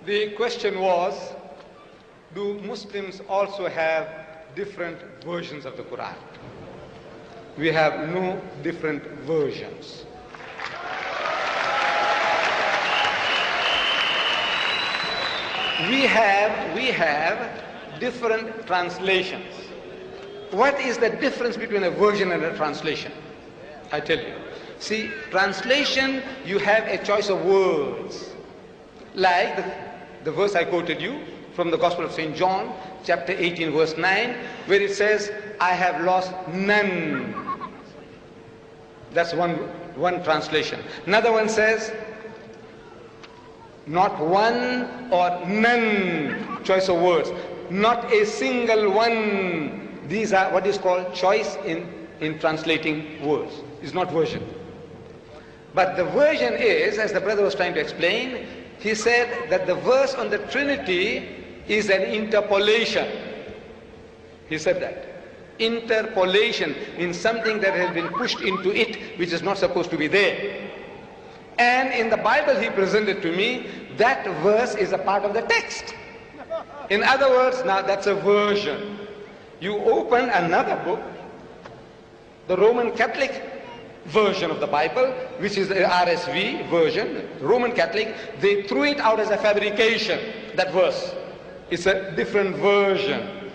The question was, do Muslims also have different versions of the Quran? We have no different versions. We have different translations. What is the difference between a version and a translation? I tell you. See, translation, you have a choice of words. Like the verse I quoted you from the Gospel of St. John, chapter 18, verse 9, where it says, I have lost none. That's one translation. Another one says, not one or none, choice of words. Not a single one. These are what is called choice in translating words. It's not version. But the version is, as the brother was trying to explain, he said that the verse on the Trinity is an interpolation. He said that. Interpolation in something that has been pushed into it, which is not supposed to be there. And in the Bible he presented to me, that verse is a part of the text. In other words, now that's a version. You open another book, the Roman Catholic version of the Bible, which is the RSV version, Roman Catholic, they threw it out as a fabrication, that verse. It's a different version.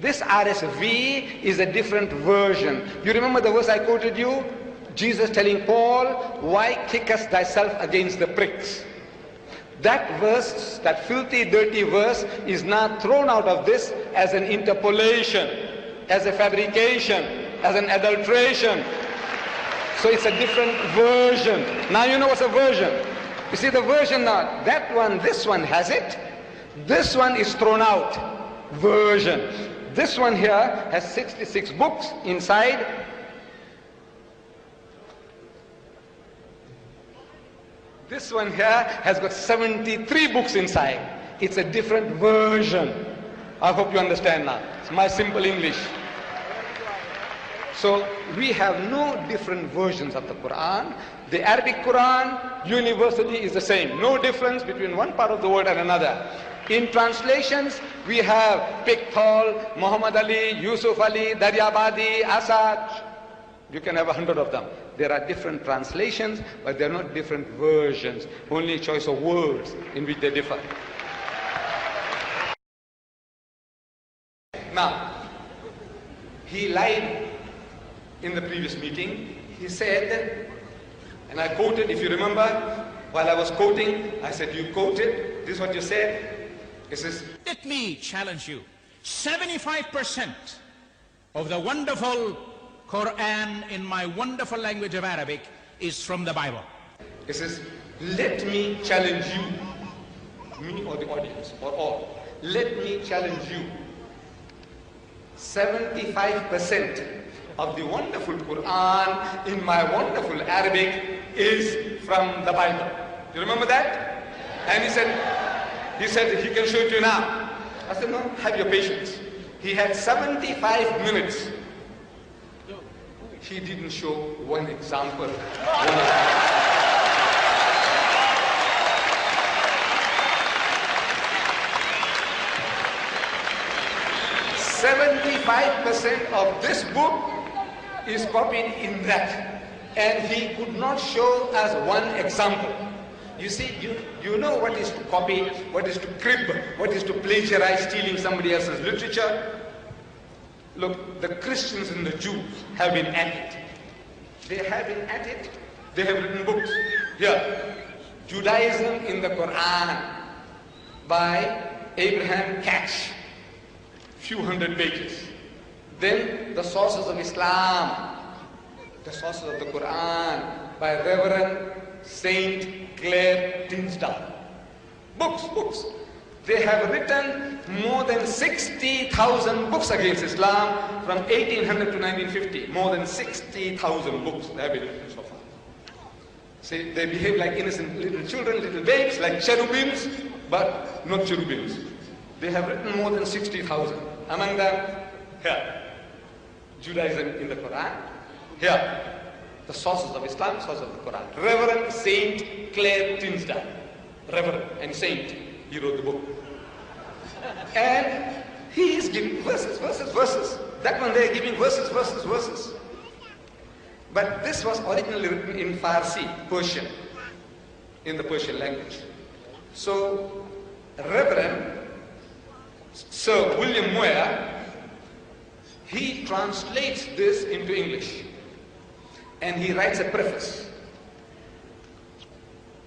This RSV is a different version. You remember the verse I quoted you? Jesus telling Paul, why kickest thyself against the pricks? That verse, that filthy, dirty verse, is now thrown out of this as an interpolation, as a fabrication, as an adulteration. So it's a different version. Now you know what's a version. You see the version now, that one, this one has it. This one is thrown out. Version. This one here has 66 books inside. This one here has got 73 books inside. It's a different version. I hope you understand now. It's my simple English. So we have no different versions of the Quran. The Arabic Quran universally is the same. No difference between one part of the world and another. In translations, we have Pickthall, Muhammad Ali, Yusuf Ali, Daryabadi, Asad. You can have 100 of them. There are different translations, but they're not different versions. Only choice of words in which they differ. Now, he lied in the previous meeting. He said, and I quoted, if you remember, while I was quoting, I said, you quoted, this is what you said. He says, let me challenge you. 75% of the wonderful Quran in my wonderful language of Arabic is from the Bible. He says, let me challenge you, me or the audience, or all. Let me challenge you. 75% of the wonderful Quran in my wonderful Arabic is from the Bible. You remember that? And he said he can show it to you now. I said, no, have your patience. He had 75 minutes. He didn't show one example. 75% of this book is copied in that. And he could not show us one example. You see, you know what is to copy, what is to crib, what is to plagiarize, stealing somebody else's literature. Look, the Christians and the Jews have been at it. They have been at it. They have written books. Here, Judaism in the Quran by Abraham Cash, few hundred pages. Then the sources of Islam, the sources of the Quran by Reverend Saint Clair Tinsdale. Books. They have written more than 60,000 books against Islam from 1800 to 1950. More than 60,000 books they have been written so far. See, they behave like innocent little children, little babes, like cherubims, but not cherubims. They have written more than 60,000. Among them, here, Judaism in the Quran. Here, the sources of Islam, sources of the Quran. Reverend Saint Clair Tinsdale. reverend and saint. He wrote the book. And he is giving verses. That one they are giving verses. But this was originally written in Farsi, Persian, in the Persian language. So, Reverend Sir William Moyer, he translates this into English. And he writes a preface.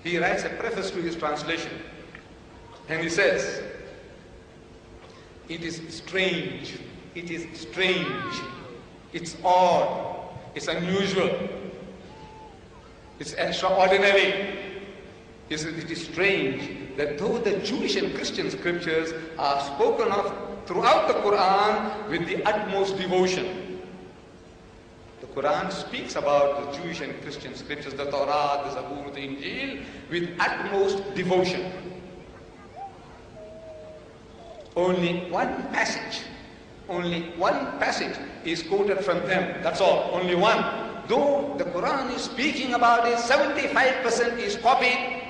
He writes a preface to his translation. And he says, it is strange, it's odd, it's unusual, it's extraordinary. He says, it is strange that though the Jewish and Christian scriptures are spoken of throughout the Quran with the utmost devotion. The Quran speaks about the Jewish and Christian scriptures, the Torah, the Zabur, the Injil, with utmost devotion. Only one passage is quoted from them. That's all, only one. Though the Quran is speaking about it, 75% is copied.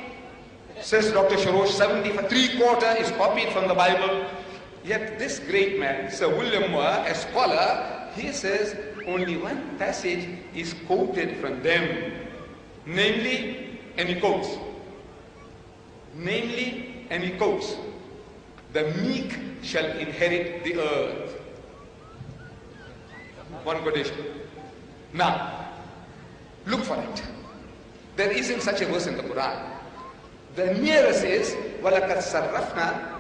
Says Dr. Sharosh, 3/4 is copied from the Bible. Yet this great man, Sir William Moore, a scholar, he says only one passage is quoted from them. Namely, and he quotes, the meek shall inherit the earth. One quotation. Now, look for it. There isn't such a verse in the Quran. The nearest is وَلَقَدْ صَرَّفْنَا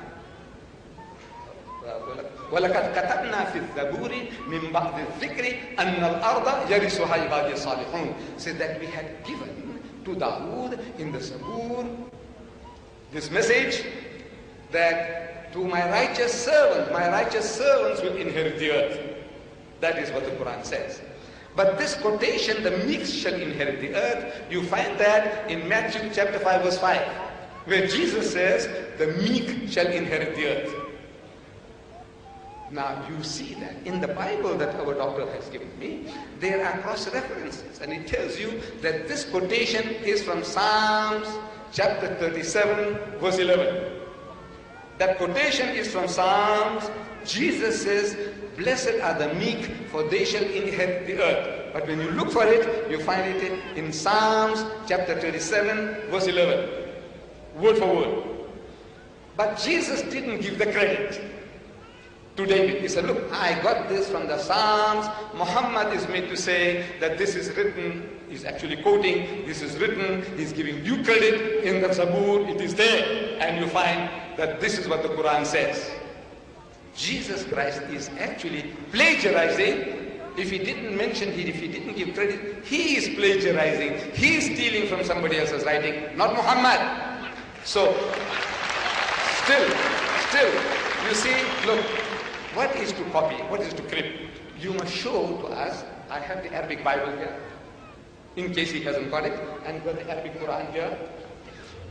وَلَقَدْ كَتَبْنَا فِي الزَّبُورِ مِنْ بَعْدِ الذِّكْرِ أَنَّ الْأَرْضَ يَرِثُهَا عِبَادِي الصَّالِحُونَ. So that we had given to Dawood in the Zabur this message that to my righteous servants will inherit the earth. That is what the Quran says. But this quotation, the meek shall inherit the earth, you find that in Matthew chapter 5 verse 5, where Jesus says, the meek shall inherit the earth. Now you see that in the Bible that our doctor has given me, there are cross-references, and it tells you that this quotation is from Psalms chapter 37 verse 11. That quotation is from Psalms. Jesus says, blessed are the meek, for they shall inherit the earth. But when you look for it, you find it in Psalms chapter 37 verse 11. Word for word. But Jesus didn't give the credit to David. He said, look, I got this from the Psalms. Muhammad is made to say that this is written. He's actually quoting, this is written. He's giving due credit in the Zabur. It is there. And you find that this is what the Quran says. Jesus Christ is actually plagiarizing. If he didn't mention it, if he didn't give credit, he is plagiarizing. He is stealing from somebody else's writing, not Muhammad. So, still, you see, look, what is to copy? What is to crypt? You must show to us. I have the Arabic Bible here, in case he hasn't got it, and got the Arabic Quran here.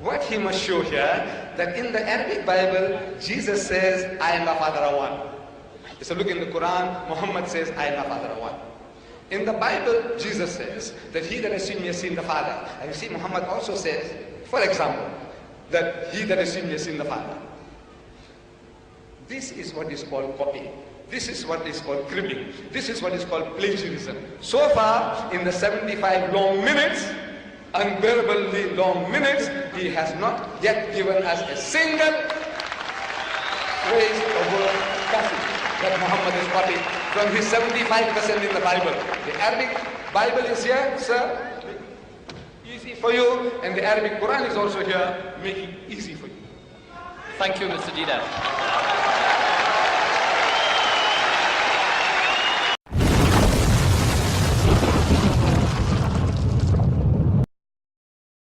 What he must show here, that in the Arabic Bible, Jesus says, I and the Father are one. So look in the Quran, Muhammad says, I and the Father are one. In the Bible, Jesus says that he that has seen me has seen the Father. And you see, Muhammad also says, for example, that he that has seen me has seen the Father. This is what is called copying. This is what is called cribbing. This is what is called plagiarism. So far, in the 75 long minutes, unbearably long minutes, he has not yet given us a single phrase or word passage that Muhammad is copied from his 75% in the Bible. The Arabic Bible is here, sir, easy for you, and the Arabic Quran is also here, making it easy for you. Thank you, Mr. Deedat.